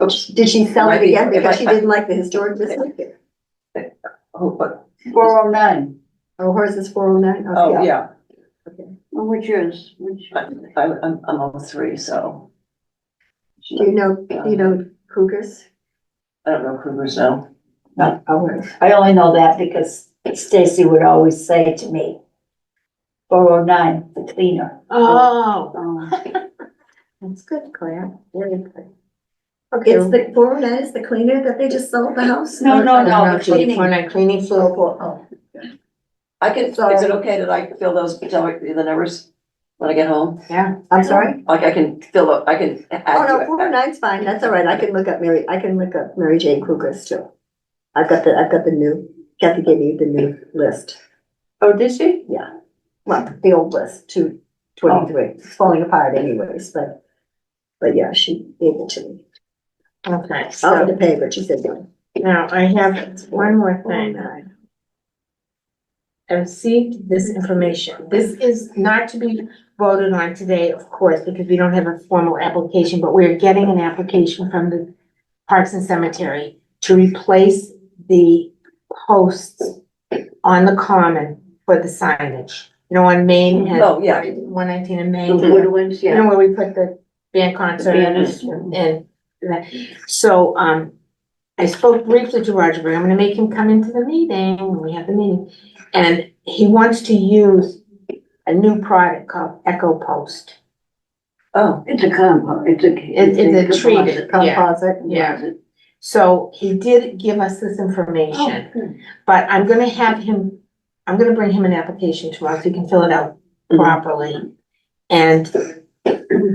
Oops. Did she sell Might it be- again it because she might- didn't like the historic district? Oh, but, 409. Oh, hers is 409? oh, yeah, Well, which is, which, I'm on 3, so. Do you know Cougars? I don't know Kruger's now. Oh, right. I only know that because Stacy would always say to me, 409, the cleaner. Oh, that's good, Claire, very good. Okay. It's the 409 is the cleaner that they just sold the house? No, the Judy, cleaning. for night cleaning Oh, fluid. oh, I can, is Sorry. it okay that I fill those, tell me the numbers when I get home? Yeah, I'm sorry? Like I can fill up, I can add. Oh, no, to it. 409's fine, that's all right, I can look up Mary Jane Cougars too. I've got the new, Kathy gave me the new list, Oh, did she? well, the old list, 223, it's falling apart anyways, but yeah, she gave it to me. okay, I'll have so to pay, but she said no. now I have one more thing. I received this information. This is not to be voted on today, of course, because we don't have a formal application, but we're getting an application from the Parks and Cemetery to replace the posts on the common for the signage. You know, on Main and Oh, yeah. 119 and the Main. wood ones, You yeah. know, where we put the band concert banners. and that. So, I spoke briefly to Roger, but I'm gonna make him come into the meeting when we have the meeting. And he wants to use a new product called Echo Post. Oh, It's a compost, it's a. It's a treated, yeah, Composite. yeah. So he did give us this information, but I'm gonna bring him an application tomorrow so he can fill it out Mhm. properly. And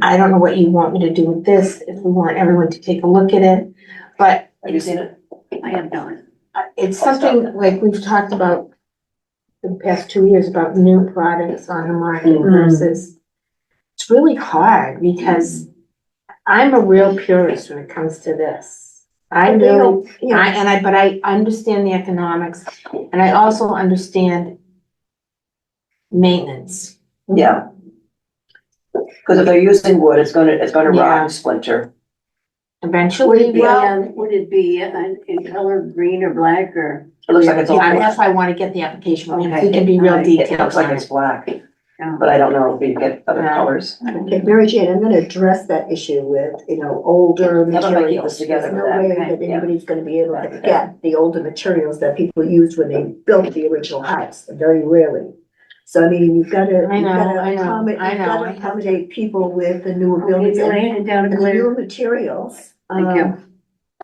I don't know what you want me to do with this, if we want everyone to take a look at it, but have you seen it? I have not. it's something like we've talked about the past 2 years about new products on the market Mhm. versus, it's really hard because I'm a real purist when it comes to this. I But they really, don't, you know, but I understand the economics and I also understand maintenance. Yeah. Cause if they're using wood, it's gonna rot Yeah. and splinter. Would Eventually, it be, well, would it be in color green or black or? It looks like it's all yeah, black. that's why I wanna get the application, we Okay. can be real Alright. It detailed looks like on it's it. black, Yeah. but I don't know if we get other Yeah. colors. okay, Mary Jane, I'm gonna address that issue with, older How about I keep materials. this together There's for no that? way Okay, that yeah. anybody's gonna be able to get the older materials that people used when they built the original house, very rarely. So I mean, you've gotta I know, I have accommodate people with the newer Okay, buildings you and hand it down to the Claire. newer materials. Thank you.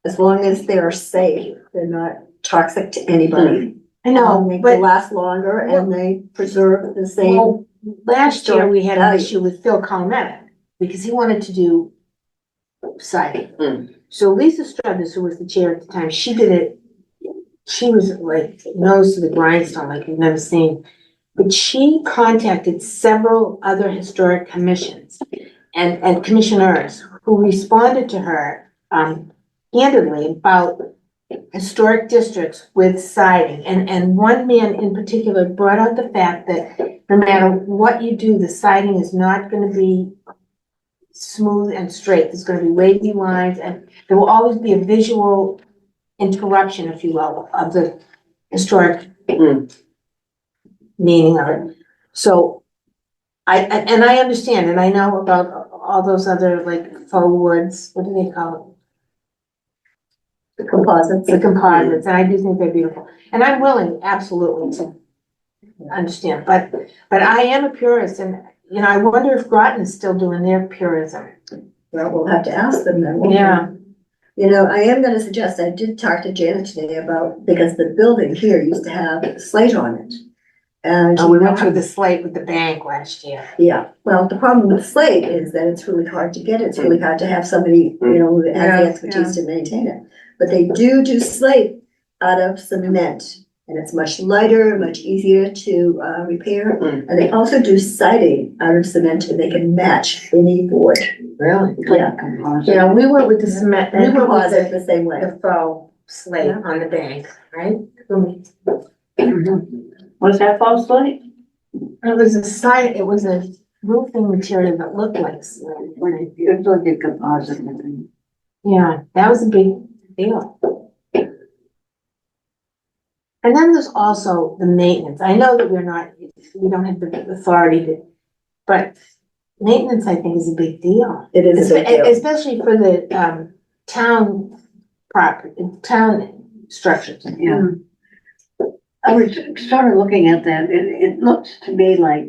As long as they're safe, they're not toxic to anybody. I know, They but last longer and they preserve the same. well, last year we had an value. issue with Phil Colmet. because he wanted to do siding. Mm. So Lisa Struthers, who was the chair at the time, she did it, she was like nose to the grindstone like you've never seen. But she contacted several other historic commissions and commissioners who responded to her, candidly about historic districts with siding. And one man in particular brought out the fact that no matter what you do, the siding is not gonna be smooth and straight. There's gonna be wavy lines, and there will always be a visual interruption, if you will, of the historic Mm. meaning of it. So and I understand, and I know about all those other like faux woods, what do they call The composites. it? The composites, and I do think they're beautiful. And I'm willing, absolutely, to understand, but I am a purist, and, you know, I wonder if Groton is still doing their purism. Well, we'll have to ask them then. won't we? Yeah. You know, I am gonna suggest, I did talk to Janet today about, because the building here used to have slate on it. And. Oh, we went through the slate with the bank last year. Yeah, well, the problem with slate is that it's really hard to get, it's really hard to have somebody, you know, who has Yeah, the expertise to maintain it. But they do slate out of cement, and it's much lighter, much easier to repair. Mm. And they also do siding out of cement, and they can match any board. Really? Yeah, Yeah, we went with the cement, we and went with composite the same way. the faux slate on the bank, right? Was that false light? It was a side, it was a roofing material that looked like slate. It's like a composite. Yeah, that was a big deal. And then there's also the maintenance. I know that we don't have the authority to, but maintenance, I think, is a big deal. It is a big deal. Especially for the, town town structures. Yeah. I was sort of looking at that, it looks to me like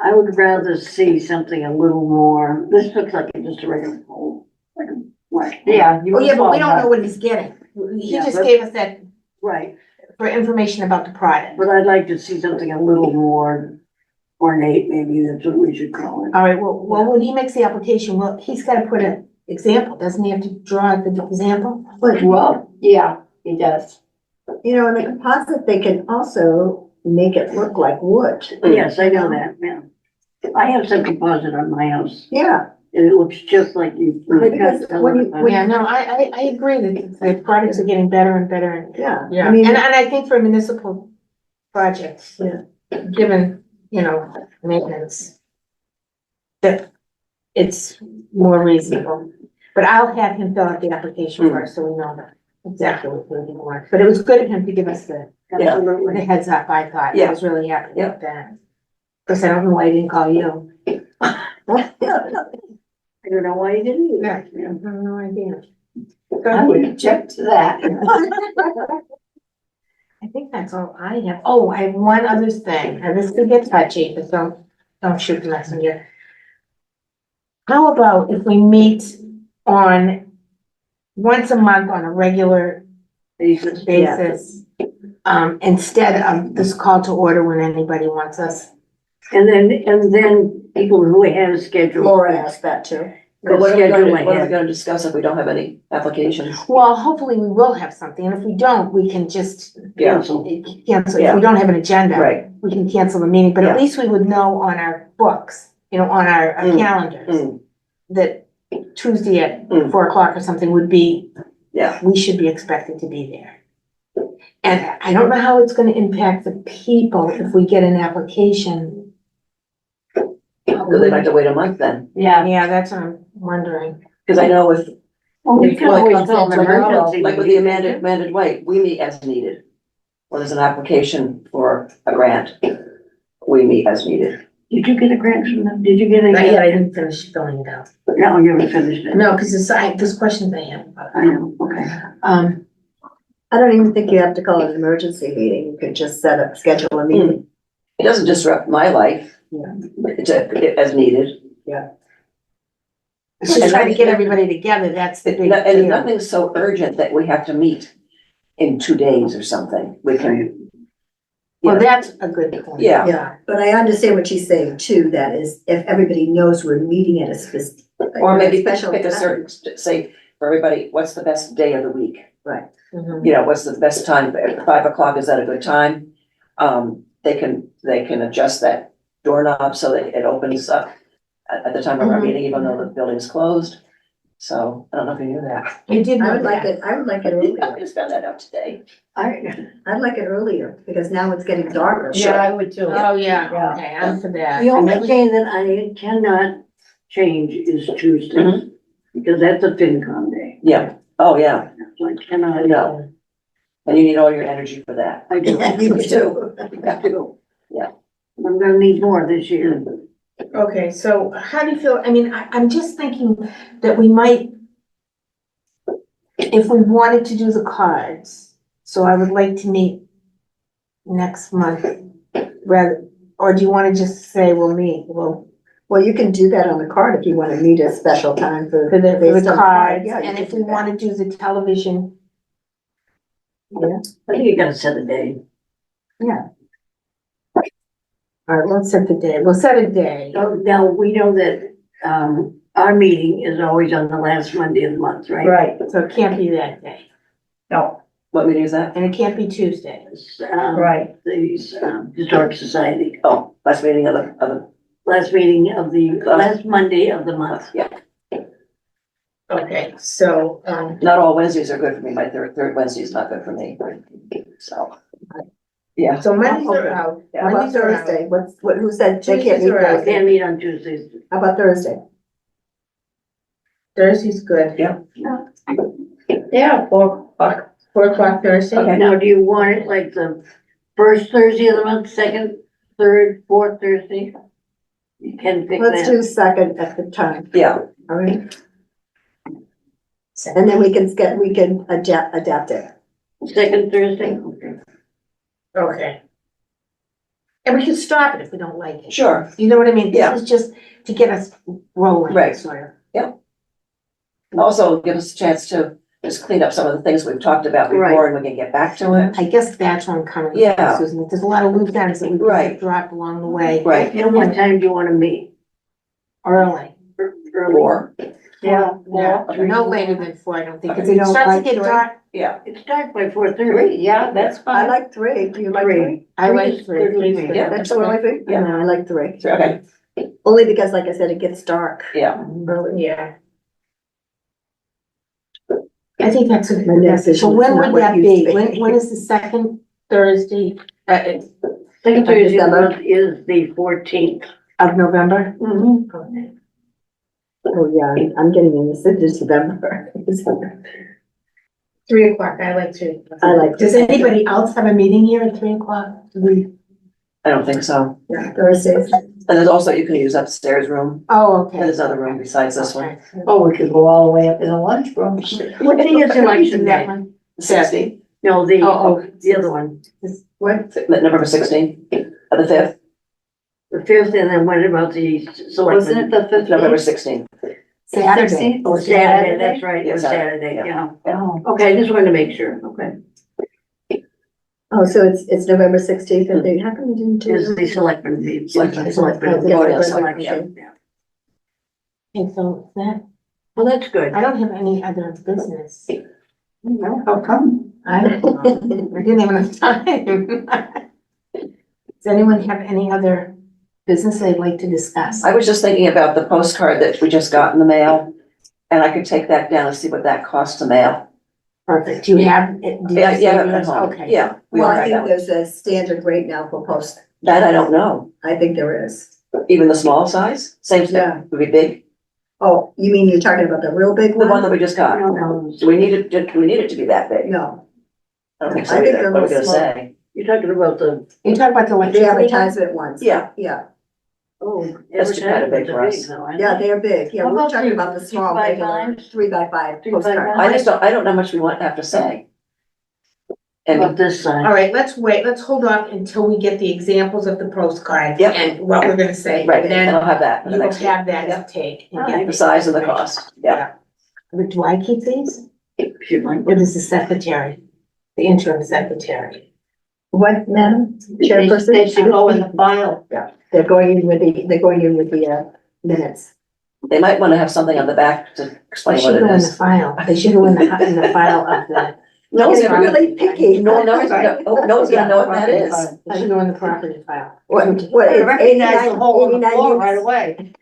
I would rather see something a little more, this looks like just a regular hole, like a, what? Yeah. Oh, yeah, but we don't know what he's getting. He Yeah, just but- gave us that Right, for information about the product. but I'd like to see something a little more ornate, maybe that's what we should call it. All right, well, when he makes the application, well, he's gotta put an example, doesn't he have to draw the example? Well, yeah, he does. You know, in the composite, they can also make it look like wood. Yes, I know that, yeah. I have some composite on my house, Yeah, and it looks just like you. Because when you- Yeah, no, I agree that the products are getting better and better and. yeah. Yeah, I mean, and I think for municipal projects, Yeah. given, you know, maintenance, that it's more reasonable. But I'll have him fill out the application Mm. first, so we know that exactly what we're doing. But it was good of him to give us the Absolutely. heads up, I thought. I Yeah. was really happy Yeah. with that. Because I don't know why I didn't call you. I don't know why you didn't either. I have no idea. I would object to that. I think that's all I have. Oh, I have one other thing, and this could get touchy, but don't shoot the messenger. How about if we meet on once a month on a regular basis? Instead of this call to order when anybody wants us. And then people who have scheduled. Laura asked that too. But what are we Schedule gonna, what are we ahead. gonna discuss if we don't have any applications? Well, hopefully we will have something, and if we don't, we can just Yeah, Cancel. cancel. If Yeah. we don't have an agenda, right. we can cancel the meeting, but at Yeah. least we would know on our books, you know, on our Mm. calendars. Mm. That Tuesday at Mm. 4 o'clock or something would be, Yeah, we should be expected to be there. And I don't know how it's gonna impact the people if we get an application. because they'd have to wait a month then, Yeah. Yeah, that's what I'm wondering. because I know with, Well, we can Well, it always comes call an into emergency. like with the Amanda White, we meet as needed. Or there's an application for a grant, we meet as needed. Did you get a grant from them? Did you get a? Not yet, I didn't finish filling it out. No, you haven't finished it. No, because there's questions I have about I know, okay. it. I don't even think you have to call it an emergency meeting, you could just schedule a meeting. It doesn't disrupt my life. Yeah. It's as needed. It's just trying to get everybody together, that's the big And deal. nothing's so urgent that we have to meet in 2 days or something. We can, Well, that's a good point. Yeah. Yeah, but I understand what she's saying too, that is, if everybody knows we're meeting at a specific. Or maybe special pick a time. certain, say, for everybody, what's the best day of the week? Mhm. You know, what's the best time, 5 o'clock, is that a good time? They can adjust that doorknob so that it opens up at the time of our Mhm. meeting, even though the building's closed. So, I don't know if you knew that. I did I know would like that. it, I would like it I earlier. just found that out today. I'd like it earlier, because now it's getting darker. Yeah, I would too. Oh, yeah, Yeah. okay, I'm for that. The I only never- day that I cannot change is Tuesday, because that's a FinCom day. Yeah, oh, yeah, So I cannot. no. And you need all your energy for that. I do. You do. I do. Yeah. I'm gonna need more this year. Okay, so how do you feel, I mean, I'm just thinking that we might, if we wanted to do the cards, so I would like to meet next month, rather, or do you wanna just say we'll meet, well, Well, you can do that on the card if you wanna meet a special time for. for the based on cards, Yeah, you and can if do we that. wanna do the television? Yeah. I think you gotta set a day. All right, let's set the day, we'll set a day. So now, we know that, our meeting is always on the last Monday of the month, right? Right, So it can't be that day, no, What meeting is that? and it can't be Tuesday. right. The, Historic Society, Oh, last meeting of the, last meeting of the, last Monday of the month. yeah. Okay, so, Not all Wednesdays are good for me. My third Wednesday is not good for me. So. Yeah, so Mondays are Okay. out. How about Mondays are out. Thursday? Who said they can't Tuesdays meet are out. I Thursday? can't meet on Tuesdays. How about Thursday? Thursday's good. Yeah, 4 o'clock. 4 o'clock Thursday? Okay. Now, do you want it like the first Thursday of the month, second, third, fourth Thursday? You can pick Let's that. do second at the time, yeah, all right? And then we can adapt it. Second Thursday? Okay. Okay. And we can stop it if we don't like it. sure. You know what I mean? Yeah. This is just to get us rolling. Right. Sort of. Also give us a chance to just clean up some of the things we've talked about before and we can get back to it. I guess that's where I'm coming from, Yeah. Susan. There's a lot of loose ends that we could Right. have dropped along the way. Right. And what time do you wanna meet? Early. Early? Or, Yeah. No later than 4, I don't think. Okay. If You it don't starts to like get 3? dark, yeah, It starts by 4:30. 3, yeah, that's I fine. like 3. Do you like 3? I Three like is 3. good with Three's me. good. Yeah. That's the only thing? Yeah. No, I like 3. okay, Only because, like I said, it gets dark. yeah. Early, yeah. I think that's a My good next message. So vision is when not would what it that used be? to be. When is the second Thursday, Second Thursday of the December. month is the 14th. of November? Mm-hmm. Oh, yeah, I'm getting in this December. 3 o'clock, I like 3. I like Does anybody else have a meeting here at 3 o'clock? I don't think so. Thursdays. And there's also, you can use upstairs room. Oh, okay. There's another room besides this one. Okay. Oh, we could go all the way up in the lunchroom. What day is election That day? one? 16th, No, the, Oh, the other one, What? November 16th, the 5th, the 5th, and then what about the Wasn't it selectmen? the 15th? November 16th. Saturday. Oh, Saturday, that's right, it was Yeah, Saturday, yeah. yeah. Oh, Okay, I just wanted to make sure, okay. Oh, so it's November 16th, and they, how come you didn't do? Is the selectmen meeting? Selectmen. Selectmen, Oh, voting yeah. selection, yeah. Okay, so that, Well, that's good. I don't have any other business. how come? I don't know. I didn't have enough time. Does anyone have any other business they'd like to discuss? I was just thinking about the postcard that we just got in the mail. And I could take that down and see what that costs to mail. Perfect. Do you have it? Did you Yeah, save yeah, at yours? home. Okay. Yeah. we Well, all I have think that. there's a standard rate now for post. That I don't know. I think there is. Even the small size, same Yeah. thing, would be big. Oh, you mean you're talking about the real big The one one? that we just got. No, Do we need it, do we need it to be that big? No, I don't think I so think either. they're What are we little gonna small. say? you're talking about the, You talk about the the electricity. advertisement ones. Yeah. Yeah, oh. That's just kinda big for us. advertisements are big, though, yeah, they're big. Yeah, How we're about talking the about the small, 3 by regular 5s? 3x5 3 by postcard. 5? I don't know how much we want, have to say. About And, this side. All right, let's wait, let's hold off until we get the examples of the postcard. Yep. And what we're gonna say. right, And and then I'll have that for the you will next week. have that Yeah. to take. and All get right. The size and the cost, yeah. But do I keep these? If you'd like. Or does the secretary, the interim secretary? What, Madam They Chairperson? should go in the file. They're going in with the minutes. They might wanna have something on the back to They explain what should it go in the is. file. They should go in the file of the, No one's It's gonna, really picky. no one's gonna know what that is. they should go in the property file. What, I it's recognize the 89 hole in the 89 floor Main- right away.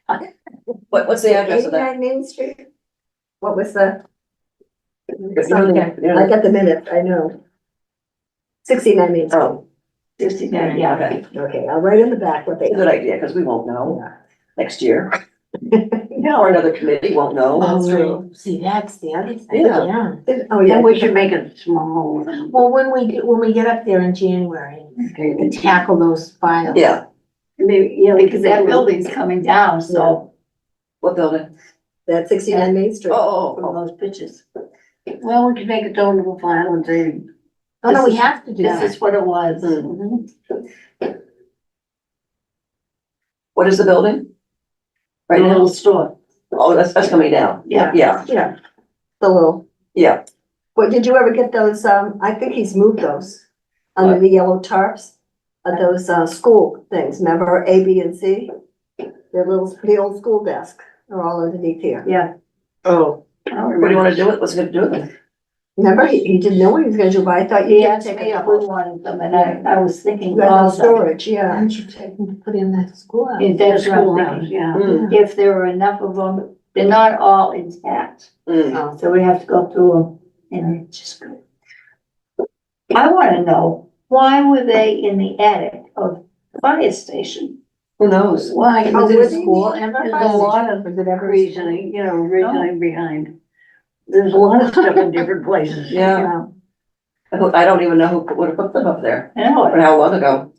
What's the address of that? 89 Main Street? What was the, Okay. I got the minute, I know. 69 Main Street. Oh, 69, yeah. okay, Okay, I'll write in the back what they. good idea, cause we won't know Yeah. next year. Or another committee won't know. That's Oh, true. see, that's the other thing, Yeah. yeah. Oh, yeah. And we should make it small. Well, when we get up there in January, and tackle those files. Yeah, Maybe, yeah, Because that building's coming down, so what building? That's 69 Main Street. Oh, from those pictures, well, we can make its own little file and say. Oh, no, we have to do this that. is what it was. Mhm. what is the building? Right The now? little store, Oh, that's coming down. yeah. Yeah, Yeah, the little, yeah. what, did you ever get those, I think he's moved those, under the yellow tarps? Those, school things, remember A, B, and C? Their little, pretty old school desk, are all underneath here. Yeah. Oh. What do you wanna do with, what's it gonna do with them? Remember, he didn't know what he was gonna do, but I thought you He could asked take me a if we couple. wanted them, and I was thinking Right, also, storage, Why yeah. don't you take them to put in that schoolhouse? if that's The what I'm schoolhouse, thinking. yeah. Mm, If there were enough of them, they're not all intact, mm. so we have to go through them, and it's just. I wanna know, why were they in the attic of the fire station? Who knows? Why? Oh, Was it were a they school in ever? There's a lot of Was it ever? a reasoning, reasoning behind. There's a lot of stuff in different places. Yeah. I don't even know who would have put them up there, I know, or how long ago.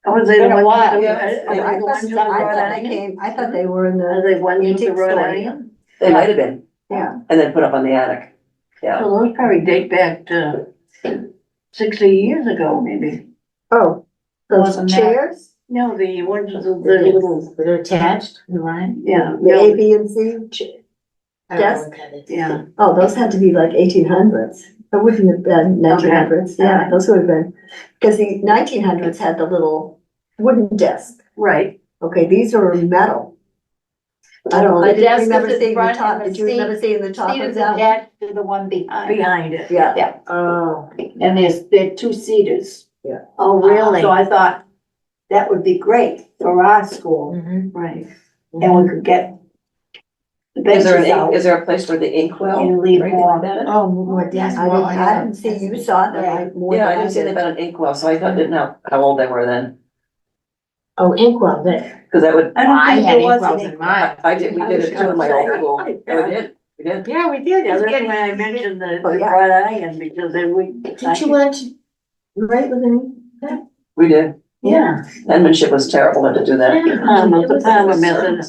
Oh, was they the Been a ones while, that- yeah. are they I the ones who thought brought they out? came, I thought they were in Are the they ones who antique brought store. out? They might have been, Yeah, and then put up on the attic. Yeah, So those probably date back to 60 years ago, maybe. oh, those Wasn't that- chairs, No, the ones, the The little, little, they're attached, right? yeah, the A, no, B, and C, I don't know Yes. what that is. yeah. oh, those had to be like 1800s. That wouldn't have been 1900s, yeah, those would have been, because the 1900s had the little wooden desk. Right. Okay, these are metal. I don't, I The didn't desk remember is in seeing the front top, and the did you remember seeing the top Seat of is that? attached to the one behind, Behind it. Yeah, yeah, Oh. and they're two seaters. Oh, really? So I thought that would be great for our school, Mhm. Right. and we could get the is there benches an ink, out is there a place for the inkwell? and leave Or anything more. like that? Oh, more desk. I didn't see you saw them, more Yeah, I than didn't see anything did. about an inkwell, so I didn't know how old they were then, Oh, inkwell, that, cause that would, I don't think had there was inkwells any. in mine. we did it too in my old school. Yeah, we did. Yeah, we did. Yeah, that's why I mentioned the Oh, yeah. bright iron, because then we. Did you want to write with an? We did. Yeah. Penmanship was terrible to do that. The Palmer method.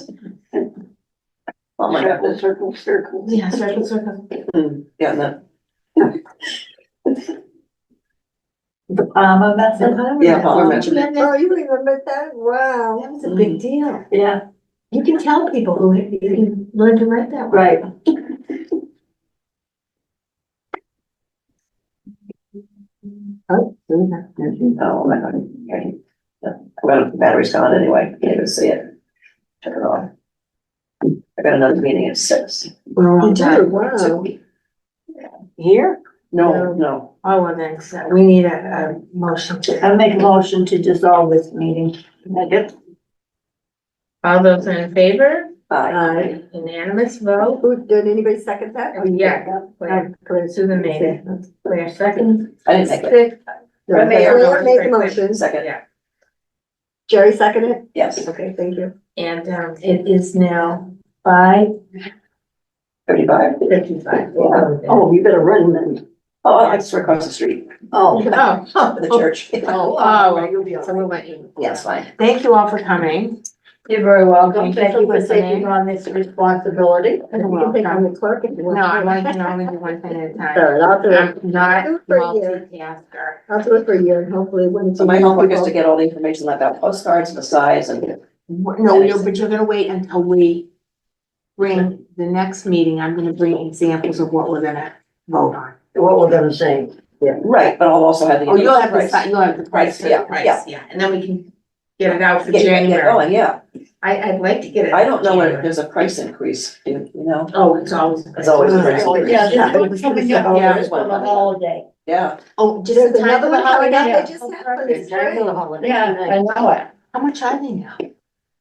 Oh my Circle, God. circle, circle. Yeah, circle, circle. Yeah, and that, The Palmer method, Yeah, Palmer Did you have that? Oh, you remembered that? Wow. That was a big deal. yeah, You can tell people who you can learn to write that way. right. Oh, oh my God. Okay. Well, the battery's gone anyway, can't even see it. Turn it off. I got another meeting at 6. We're all you do, done. wow. Here? No. Oh, well then, so we need a motion to. I make a motion to dissolve this meeting. All those in favor? Bye. Unanimous vote? Who, did anybody second that? Oh, yeah. Claire, Susan made it. Claire second. I didn't make it. Six. No, Mayor Claire voted made for the it. motion. Second, Yeah. Jerry seconded it? yes, Okay, thank you. And, it is now 5:55. 35. Oh, you better run then. Oh, I just across the street, Oh. the church. So we'll let you. Yes, fine. Thank you all for coming. You're very welcome. Thank you Thank you for for taking listening. on this responsibility. You can take on the clerk if you want. No, I can only do one thing at a time. All right, I'll do it. I'm not Do it for a year. multitasker. I'll do it for a year and hopefully when it's. So my homework is to get all the information about postcards, the size, and No, but you're gonna wait until we bring the next meeting. I'm gonna bring examples of what we're gonna vote on. What we're gonna say. Right, but I'll also have the. Oh, you'll have the, price. you'll have the price, Yeah, the price, yeah. yeah, and then we can get it out for Get January. going, yeah. I'd like to get it. I don't know when January. there's a price increase, you know? Oh, it's always. It's always a price increase. Yeah, Yeah, there's one coming up yeah, just for the holiday. Yeah, Oh, just There's in time another for the one coming holiday? up Yeah. that just happened. In It's time for great. the holiday. Yeah, I know it. How much are they now?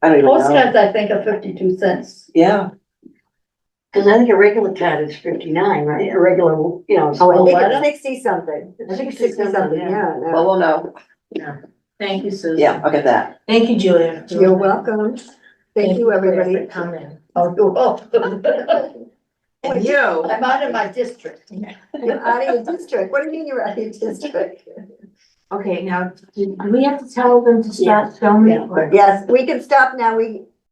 I don't even know. Postcards, I think, are 52 cents. Yeah, Cause I think a regular card is 59, right? A regular, you know. Oh, I think What? it's 60-something. I think it's 60-something, yeah. yeah. no. well, we'll know. Thank you, Susan. Yeah, I'll get that. Thank you, Julia. You're welcome. Thank you, for everybody. coming. Oh, oh. And you. I'm out of my district. You're out of your district. What do you mean you're out of your district? Okay, now, do we have to tell them to stop filming? or- Yes, we can stop now. We